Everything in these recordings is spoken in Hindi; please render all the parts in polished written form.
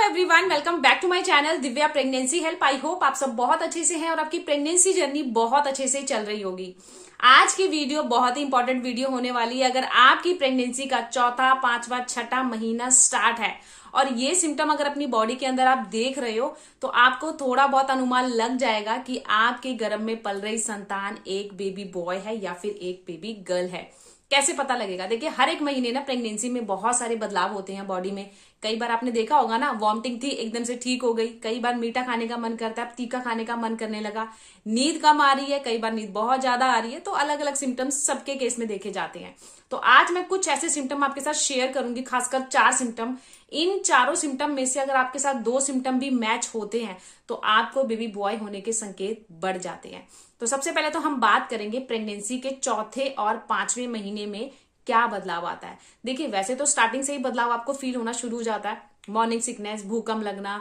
Everyone, welcome back to my channel Divya pregnancy help. I hope आप सब बहुत अच्छे से हैं और आपकी प्रेगनेंसी जर्नी बहुत अच्छे से चल रही होगी। आज की वीडियो बहुत ही इंपॉर्टेंट वीडियो होने वाली है। अगर आपकी प्रेगनेंसी का चौथा, पांचवा, छठा महीना स्टार्ट है और ये सिम्टम अगर अपनी बॉडी के अंदर आप देख रहे हो तो आपको थोड़ा बहुत अनुमान लग जाएगा कि आपके गर्भ में पल रही संतान एक बेबी बॉय है या फिर एक बेबी गर्ल है। कैसे पता लगेगा? देखिए, हर एक महीने ना प्रेगनेंसी में बहुत सारे बदलाव होते हैं बॉडी में। कई बार आपने देखा होगा ना, वॉमिटिंग थी एकदम से ठीक हो गई। कई बार मीठा खाने का मन करता है, तीखा खाने का मन करने लगा। नींद कम आ रही है, कई बार नींद बहुत ज्यादा आ रही है। तो अलग अलग सिम्टम्स सबके केस में देखे जाते हैं। तो आज मैं कुछ ऐसे सिम्टम आपके साथ शेयर करूंगी, खासकर 4 सिम्टम। इन चारों सिम्टम में से अगर आपके साथ 2 सिम्टम भी मैच होते हैं तो आपको बेबी बॉय होने के संकेत बढ़ जाते हैं। तो सबसे पहले तो हम बात करेंगे प्रेगनेंसी के चौथे और 5वें महीने में क्या बदलाव आता है। देखिए, वैसे तो स्टार्टिंग से ही बदलाव आपको फील होना शुरू हो जाता है। मॉर्निंग सिकनेस, भूख कम लगना,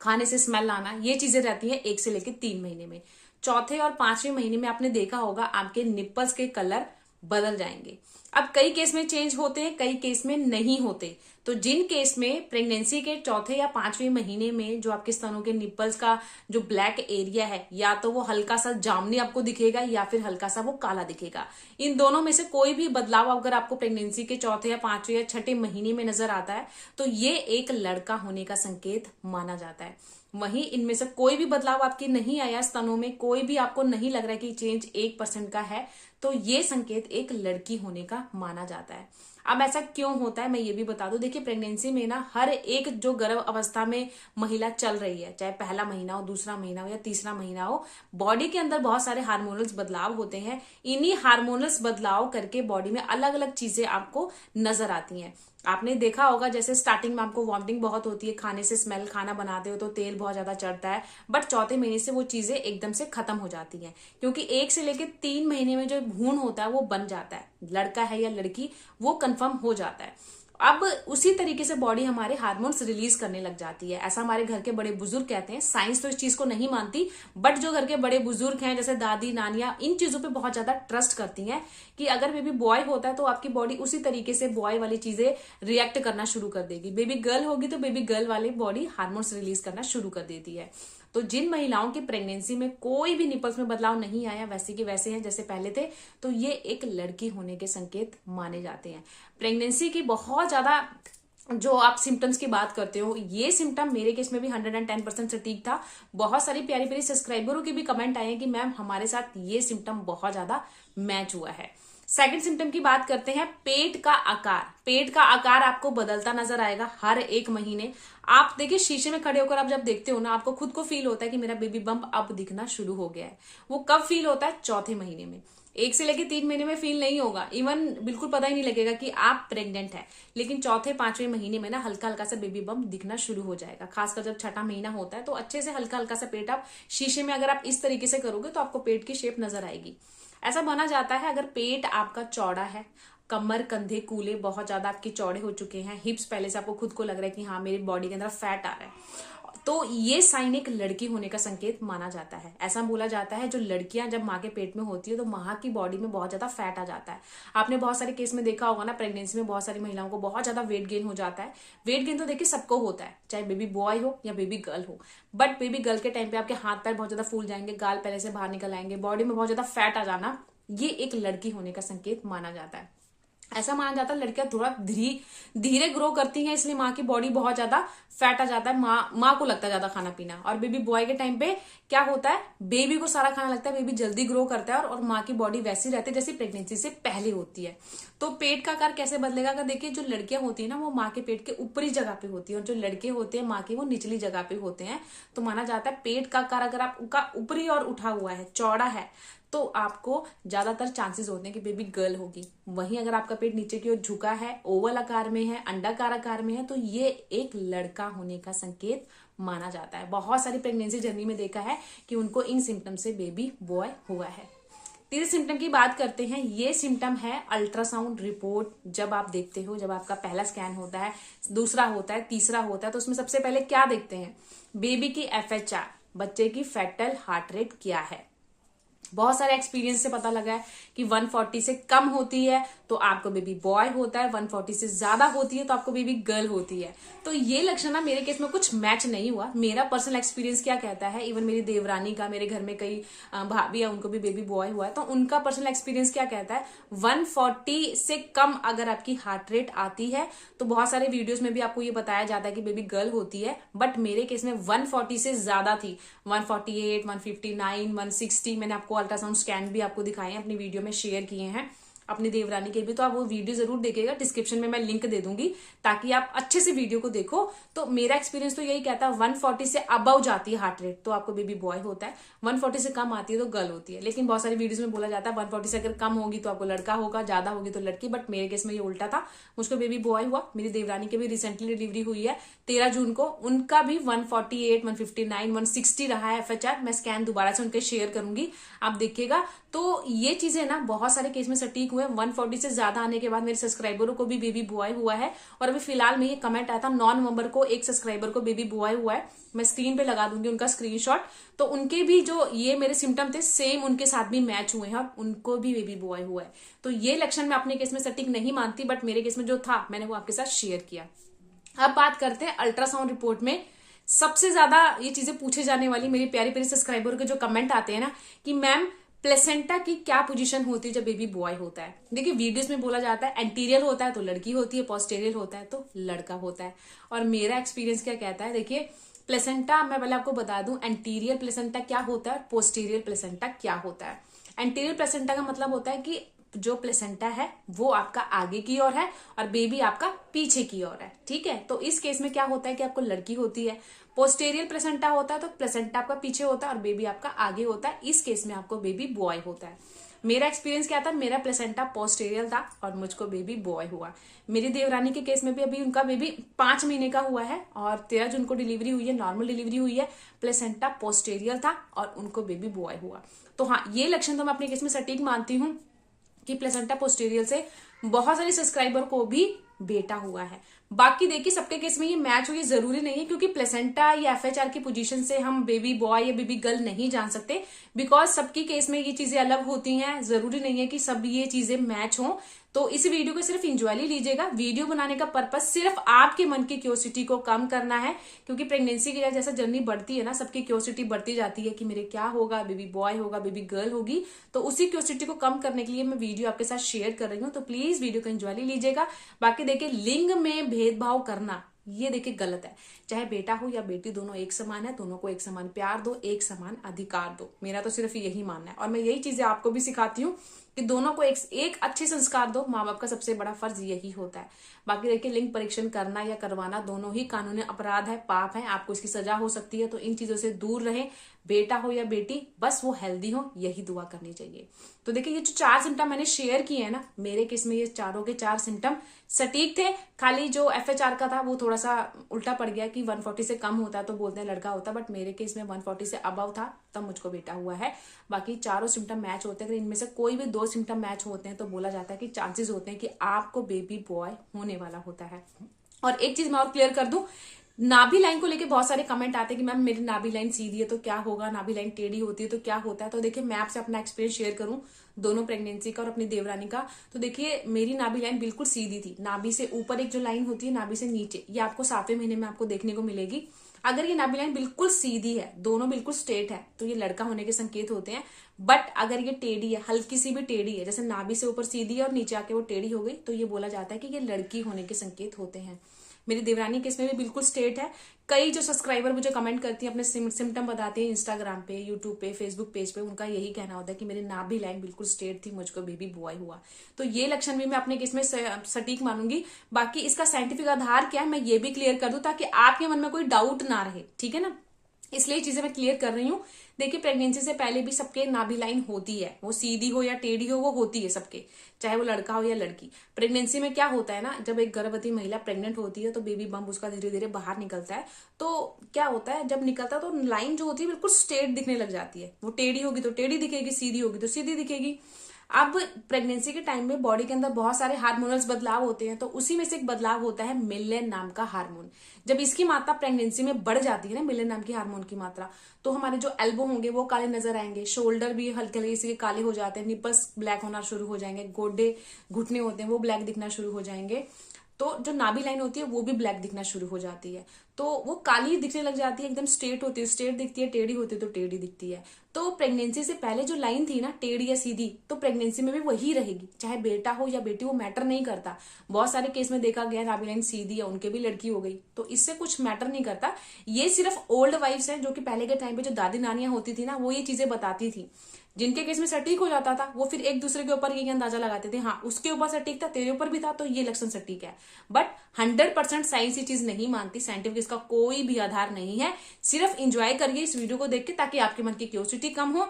खाने से स्मेल आना, ये चीजें रहती हैं 1 से लेकर 3 महीने में। चौथे और 5वें महीने में आपने देखा होगा आपके निप्पल्स के कलर बदल जाएंगे। अब कई केस में चेंज होते हैं, कई केस में नहीं होते। तो जिन केस में प्रेगनेंसी के चौथे या 5वें महीने में जो आपके स्तनों के निप्पल्स का जो ब्लैक एरिया है, या तो वो हल्का सा जामुनी आपको दिखेगा या फिर हल्का सा वो काला दिखेगा। इन दोनों में से कोई भी बदलाव अगर आपको प्रेगनेंसी के चौथे या 5वें या 6ठे महीने में नजर आता है तो ये एक लड़का होने का संकेत माना जाता है। वहीं इनमें से कोई भी बदलाव आपके नहीं आया, स्तनों में कोई भी आपको नहीं लग रहा है कि चेंज 1% का है, तो ये संकेत एक लड़की होने का माना जाता है। अब ऐसा क्यों होता है मैं ये भी बता दूं। देखिए, प्रेगनेंसी में ना हर एक जो गर्भ अवस्था में महिला चल रही है, चाहे पहला महीना हो, दूसरा महीना हो या तीसरा महीना हो, बॉडी के अंदर बहुत सारे हार्मोनल्स बदलाव होते हैं। इन्हीं हार्मोनल्स बदलाव करके बॉडी में अलग अलग चीजें आपको नजर आती हैं। आपने देखा होगा जैसे स्टार्टिंग में आपको वॉमिटिंग बहुत होती है, खाने से स्मेल, खाना बनाते हो तो तेल बहुत ज्यादा चढ़ता है, बट चौथे महीने से वो चीजें एकदम से खत्म हो जाती हैं, क्योंकि 1 से लेकर 3 महीने में जो भ्रूण होता है वो बन जाता है। लड़का है या लड़की वो कंफर्म हो जाता है। अब उसी तरीके से बॉडी हमारे हार्मोन्स रिलीज करने लग जाती है। ऐसा हमारे घर के बड़े बुजुर्ग कहते हैं। साइंस तो इस चीज को नहीं मानती, बट जो घर के बड़े बुजुर्ग हैं जैसे दादी, नानियां, इन चीजों पे बहुत ज्यादा ट्रस्ट करती हैं कि अगर बेबी बॉय होता है तो आपकी बॉडी उसी तरीके से बॉय वाली चीजें रिएक्ट करना शुरू कर देगी। बेबी गर्ल होगी तो बेबी गर्ल वाली बॉडी हार्मोन्स रिलीज करना शुरू कर देती है। तो जिन महिलाओं की प्रेगनेंसी में कोई भी निपल्स में बदलाव नहीं आया, वैसे के वैसे हैं जैसे पहले थे, तो ये एक लड़की होने के संकेत माने जाते हैं। प्रेगनेंसी की बहुत ज्यादा जो आप सिम्टम्स की बात करते हो, ये सिम्टम मेरे केस में भी 110% सटीक था। बहुत सारी प्यारी प्यारी सब्सक्राइबरों के भी कमेंट आए कि मैम हमारे साथ ये सिम्टम बहुत ज्यादा मैच हुआ है। सेकंड सिम्टम की बात करते हैं, पेट का आकार। पेट का आकार आपको बदलता नजर आएगा हर एक महीने। आप देखिए, शीशे में खड़े होकर आप जब देखते हो ना, आपको खुद को फील होता है कि मेरा बेबी बम्प अब दिखना शुरू हो गया है। वो कब फील होता है? चौथे महीने में। 1 से लेकर 3 महीने में फील नहीं होगा, इवन बिल्कुल पता ही नहीं लगेगा कि आप प्रेग्नेंट है। लेकिन चौथे 5वें महीने में ना हल्का हल्का सा बेबी बम्प दिखना शुरू हो जाएगा। खासकर जब छठा महीना होता है तो अच्छे से हल्का हल्का सा पेट, आप शीशे में अगर आप इस तरीके से करोगे तो आपको पेट की शेप नजर आएगी। ऐसा माना जाता है अगर पेट आपका चौड़ा है, कमर, कंधे, कूल्हे बहुत ज्यादा आपके चौड़े हो चुके हैं, हिप्स पहले से आपको खुद को लग रहा है कि हाँ मेरी बॉडी के अंदर फैट आ रहा है, तो ये साइन एक लड़की होने का संकेत माना जाता है। ऐसा बोला जाता है जो लड़कियां जब माँ के पेट में होती है तो माँ की बॉडी में बहुत ज्यादा फैट आ जाता है। आपने बहुत सारे केस में देखा होगा ना, प्रेगनेंसी में बहुत सारी महिलाओं को बहुत ज्यादा वेट गेन हो जाता है। वेट गेन तो देखिए सबको होता है, चाहे बेबी बॉय हो या बेबी गर्ल हो। बट बेबी गर्ल के टाइम पे आपके हाथ पैर बहुत ज्यादा फूल जाएंगे, गाल पहले से बाहर निकल आएंगे, बॉडी में बहुत ज्यादा फैट आ जाना, ये एक लड़की होने का संकेत माना जाता है। ऐसा माना जाता है लड़कियां थोड़ा धीरे ग्रो करती हैं, इसलिए माँ की बॉडी बहुत ज्यादा फैट आ जाता है, माँ को लगता है ज्यादा खाना पीना। और बेबी बॉय के टाइम पे क्या होता है, बेबी को सारा खाना लगता है, बेबी जल्दी ग्रो करता है और माँ की बॉडी वैसी रहती है जैसी प्रेगनेंसी से पहले होती है। तो पेट का आकार कैसे बदलेगा? अगर देखिए, जो लड़कियां होती है ना वो माँ के पेट के ऊपरी जगह पे होती है और जो लड़के होते हैं माँ की वो निचली जगह पे होते हैं। तो माना जाता है पेट का आकार अगर आपका ऊपरी और उठा हुआ है, चौड़ा है, तो आपको ज्यादातर चांसेस होते हैं कि बेबी गर्ल होगी। वहीं अगर आपका पेट नीचे की ओर झुका है, ओवल आकार में है, अंडाकार आकार में है, तो ये एक लड़का होने का संकेत माना जाता है। बहुत सारी प्रेगनेंसी जर्नी में देखा है कि उनको इन सिम्टम से बेबी बॉय हुआ है। तीसरे सिम्टम की बात करते हैं। ये सिम्टम है अल्ट्रासाउंड रिपोर्ट। जब आप देखते हो, जब आपका पहला स्कैन होता है, दूसरा होता है, तीसरा होता है, तो उसमें सबसे पहले क्या देखते हैं? बेबी की FHR, बच्चे की फेटल हार्ट रेट क्या है। बहुत सारे एक्सपीरियंस से पता लगा है कि 140 से कम होती है तो आपको बेबी बॉय होता है, 140 से ज्यादा होती है तो आपको बेबी गर्ल होती है। तो ये लक्षण ना मेरे केस में कुछ मैच नहीं हुआ। मेरा पर्सनल एक्सपीरियंस क्या कहता है, इवन मेरी देवरानी का, मेरे घर में कई भाभी है उनको भी बेबी बॉय हुआ है, तो उनका पर्सनल एक्सपीरियंस क्या कहता है, 140 से कम अगर आपकी हार्ट रेट आती है तो बहुत सारे वीडियोस में भी आपको ये बताया जाता है कि बेबी गर्ल होती है, बट मेरे केस में 140 से ज्यादा थी, 148, 159, 160। मैंने आपको अल्ट्रासाउंड स्कैन भी आपको दिखाए हैं, अपनी वीडियो में शेयर किए हैं, अपनी देवरानी के भी, तो आप वो वीडियो जरूर देखिएगा, डिस्क्रिप्शन में मैं लिंक दे दूंगी ताकि आप अच्छे से वीडियो को देखो। तो मेरा एक्सपीरियंस तो यही कहता है 140 से अबव जाती है हार्ट रेट तो आपको बेबी बॉय होता है, 140 से कम आती है तो गर्ल होती है। लेकिन बहुत सारी वीडियोस में बोला जाता है 140 से अगर कम होगी तो आपको लड़का होगा, ज्यादा होगी तो लड़की, बट मेरे केस में ये उल्टा था, मुझको बेबी बॉय हुआ। मेरी देवरानी की भी रिसेंटली डिलीवरी हुई है 13 जून को, उनका भी 148, 159, 160 रहा है FHR। मैं स्कैन दोबारा से उनके शेयर करूंगी, आप देखिएगा। तो ये चीजें ना बहुत सारे केस में सटीक हुए। 140 से ज्यादा आने के बाद मेरे सब्सक्राइबरों को भी बेबी बॉय हुआ है, और अभी फिलहाल में ये कमेंट आया था 9 नवंबर को, एक सब्सक्राइबर को बेबी बॉय हुआ है, मैं स्क्रीन पे लगा दूंगी उनका स्क्रीनशॉट। तो उनके भी जो ये मेरे सिम्टम थे सेम उनके साथ भी मैच हुए हैं और उनको भी बेबी बॉय हुआ है। तो ये लक्षण मैं अपने केस में सटीक नहीं मानती, बट मेरे केस में जो था मैंने वो आपके साथ शेयर किया। अब बात करते हैं अल्ट्रासाउंड रिपोर्ट में सबसे ज्यादा ये चीजें पूछे जाने वाली, मेरी प्यारी प्यारी सब्सक्राइबर के जो कमेंट आते हैं ना कि मैम प्लेसेंटा की क्या पोजीशन होती है जब बेबी बॉय होता है। देखिए वीडियोस में बोला जाता है एंटीरियर होता है तो लड़की होती है, पोस्टीरियर होता है तो लड़का होता है। और मेरा एक्सपीरियंस क्या कहता है, देखिए प्लेसेंटा मैं पहले आपको बता दूं, एंटीरियर प्लेसेंटा क्या होता है, पोस्टीरियर प्लेसेंटा क्या होता है। एंटीरियर प्लेसेंटा का मतलब होता है कि जो प्लेसेंटा है वो आपका आगे की ओर है और बेबी आपका पीछे की ओर है, ठीक है। तो इस केस में क्या होता है कि आपको लड़की होती है। पोस्टेरियर प्लेसेंटा होता है तो प्लेसेंटा आपका पीछे होता है और बेबी आपका आगे होता है, इस केस में आपको बेबी बॉय होता है। मेरा एक्सपीरियंस क्या था, मेरा प्लेसेंटा पोस्टेरियर था और मुझको बेबी बॉय हुआ। मेरी देवरानी के केस में भी अभी उनका बेबी 5 महीने का हुआ है और 13 जून को डिलीवरी हुई है, नॉर्मल डिलीवरी हुई है, प्लेसेंटा पोस्टेरियर था और उनको बेबी बॉय हुआ। तो हाँ, ये लक्षण तो मैं अपने केस में सटीक मानती हूँ कि प्लेसेंटा पोस्टीरियर से बहुत सारे सब्सक्राइबर को भी बेटा हुआ है। बाकी देखिए सबके केस में ये मैच हो ये जरूरी नहीं है, क्योंकि प्लेसेंटा या FHR की पोजीशन से हम बेबी बॉय या बेबी गर्ल नहीं जान सकते, बिकॉज सबकी केस में ये चीजें अलग होती हैं। जरूरी नहीं है कि सब ये चीजें मैच हो। तो इस वीडियो को सिर्फ इंजॉयली लीजिएगा। वीडियो बनाने का पर्पस सिर्फ आपके मन की क्यूरियोसिटी को कम करना है, क्योंकि प्रेगनेंसी की जैसा जर्नी बढ़ती है ना, सबकी क्यूरियोसिटी बढ़ती जाती है कि मेरे क्या होगा, बेबी बॉय होगा, बेबी गर्ल होगी। तो उसी क्यूरियोसिटी को कम करने के लिए मैं वीडियो आपके साथ शेयर कर रही हूँ। तो प्लीज वीडियो को इंजॉयली लीजिएगा। बाकी देखिए लिंग में भेदभाव करना ये देखिए गलत है। चाहे बेटा हो या बेटी, दोनों एक समान है, दोनों को एक समान प्यार दो, एक समान अधिकार दो। मेरा तो सिर्फ यही मानना है और मैं यही चीजें आपको भी सिखाती हूँ कि दोनों को एक अच्छे संस्कार दो। माँ बाप का सबसे बड़ा फर्ज यही होता है। बाकी देखिए लिंग परीक्षण करना या करवाना दोनों ही कानूनी अपराध है, पाप है, आपको इसकी सजा हो सकती है। तो इन चीजों से दूर रहें। बेटा हो या बेटी, बस वो हेल्दी हो, यही दुआ करनी चाहिए। तो देखिए ये जो 4 सिम्टम मैंने शेयर किए हैं ना, मेरे केस में ये चारों के 4 सिम्टम सटीक थे। खाली जो FHR का था वो थोड़ा सा उल्टा पड़ गया कि 140 से कम होता है तो बोलते हैं लड़का होता है, बट मेरे केस में 140 से अबव था तब मुझको बेटा हुआ है। बाकी चारों सिम्टम मैच होते हैं। अगर इनमें से कोई भी 2 सिम्टम मैच होते हैं तो बोला जाता है कि चांसेस होते हैं कि आपको बेबी बॉय होने वाला होता है। और एक चीज मैं और क्लियर कर दूं, नाभि लाइन को लेके बहुत सारे कमेंट आते हैं कि मैम मेरी नाभि लाइन सीधी है तो क्या होगा, नाभि लाइन टेढ़ी होती है तो क्या होता है। तो देखिए मैं आपसे अपना एक्सपीरियंस शेयर करूं दोनों प्रेगनेंसी का और अपनी देवरानी का। तो देखिए मेरी नाभि लाइन बिल्कुल सीधी थी। नाभि से ऊपर एक जो लाइन होती है, नाभि से नीचे, ये आपको 7वें महीने में आपको देखने को मिलेगी। अगर ये नाभि लाइन बिल्कुल सीधी है, दोनों बिल्कुल स्ट्रेट है, तो ये लड़का होने के संकेत होते हैं। बट अगर ये टेढ़ी है, हल्की सी भी टेढ़ी है, जैसे नाभि से ऊपर सीधी है और नीचे आके वो टेढ़ी हो गई, तो ये बोला जाता है कि ये लड़की होने के संकेत होते हैं। मेरी देवरानी केस में भी बिल्कुल स्ट्रेट है। कई जो सब्सक्राइबर मुझे कमेंट करती हैं, अपने सिम्टम बताते हैं इंस्टाग्राम पे, यूट्यूब पे, फेसबुक पेज पे, उनका यही कहना होता है कि मेरी नाभि लाइन बिल्कुल स्ट्रेट थी, मुझको बेबी बॉय हुआ। तो ये लक्षण भी मैं अपने केस में सटीक मानूंगी। बाकी इसका साइंटिफिक आधार क्या है मैं ये भी क्लियर कर दूं, ताकि आपके मन में कोई डाउट ना रहे, ठीक है ना। इसलिए चीजें मैं क्लियर कर रही हूँ। देखिए प्रेगनेंसी से पहले भी सबके नाभि लाइन होती है, वो सीधी हो या टेढ़ी हो, वो होती है सबके, चाहे वो लड़का हो या लड़की। प्रेगनेंसी में क्या होता है ना, जब एक गर्भवती महिला प्रेग्नेंट होती है तो बेबी बम्प उसका धीरे धीरे बाहर निकलता है। तो क्या होता है, जब निकलता है तो लाइन जो होती है बिल्कुल स्ट्रेट दिखने लग जाती है। वो टेढ़ी होगी तो टेढ़ी दिखेगी, सीधी होगी तो सीधी दिखेगी। अब प्रेगनेंसी के टाइम में बॉडी के अंदर बहुत सारे हार्मोनल्स बदलाव होते हैं, तो उसी में से एक बदलाव होता है मिलेन नाम का हार्मोन। जब इसकी मात्रा प्रेगनेंसी में बढ़ जाती है ना, मिलेन नाम की हार्मोन की मात्रा, तो हमारे जो एल्बो होंगे वो काले नजर आएंगे, शोल्डर भी हल्के हल्के इसके काले हो जाते हैं, निपल्स ब्लैक होना शुरू हो जाएंगे, गोडे घुटने होते हैं वो ब्लैक दिखना शुरू हो जाएंगे, तो जो नाभि लाइन होती है वो भी ब्लैक दिखना शुरू हो जाती है। तो वो काली दिखने लग जाती है, एकदम स्ट्रेट होती है, स्ट्रेट दिखती है, टेढ़ी होती है तो टेढ़ी दिखती है। तो प्रेगनेंसी से पहले जो लाइन थी ना, टेढ़ी या सीधी, तो प्रेगनेंसी में भी वही रहेगी, चाहे बेटा हो या बेटी, वो मैटर नहीं करता। बहुत सारे केस में देखा गया नाभि लाइन सीधी है, उनके भी लड़की हो गई, तो इससे कुछ मैटर नहीं करता। ये सिर्फ ओल्ड वाइफ्स हैं, जो कि पहले के टाइम पे जो दादी नानियां होती थी ना, वो ये चीजें बताती थी। जिनके केस में सटीक हो जाता था वो फिर एक दूसरे के ऊपर ये अंदाजा लगाते थे, हाँ उसके ऊपर सटीक था, तेरे ऊपर भी था, तो ये लक्षण सटीक है। बट 100% साइंस ये चीज नहीं मानती, साइंटिफिक इसका कोई भी आधार नहीं है। सिर्फ इंजॉय करिए इस वीडियो को देख के, ताकि आपके मन की क्यूरियोसिटी कम हो।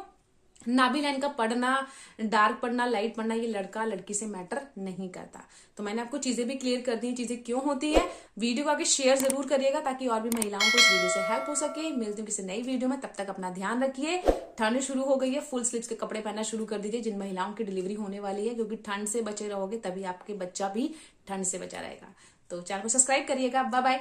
नाभि लाइन का पढ़ना, डार्क पढ़ना, लाइट पढ़ना, ये लड़का लड़की से मैटर नहीं करता। तो मैंने आपको चीजें भी क्लियर कर दी, चीजें क्यों होती है। वीडियो को आगे शेयर जरूर करिएगा, ताकि और भी महिलाओं को इस वीडियो से हेल्प हो सके। मिलती हूँ किसी नई वीडियो में, तब तक अपना ध्यान रखिए। ठंड शुरू हो गई है, फुल स्लीव्स के कपड़े पहनना शुरू कर दीजिए जिन महिलाओं की डिलीवरी होने वाली है, क्योंकि ठंड से बचे रहोगे तभी आपके बच्चा भी ठंड से बचा रहेगा। तो चैनल को सब्सक्राइब करिएगा। Bye bye.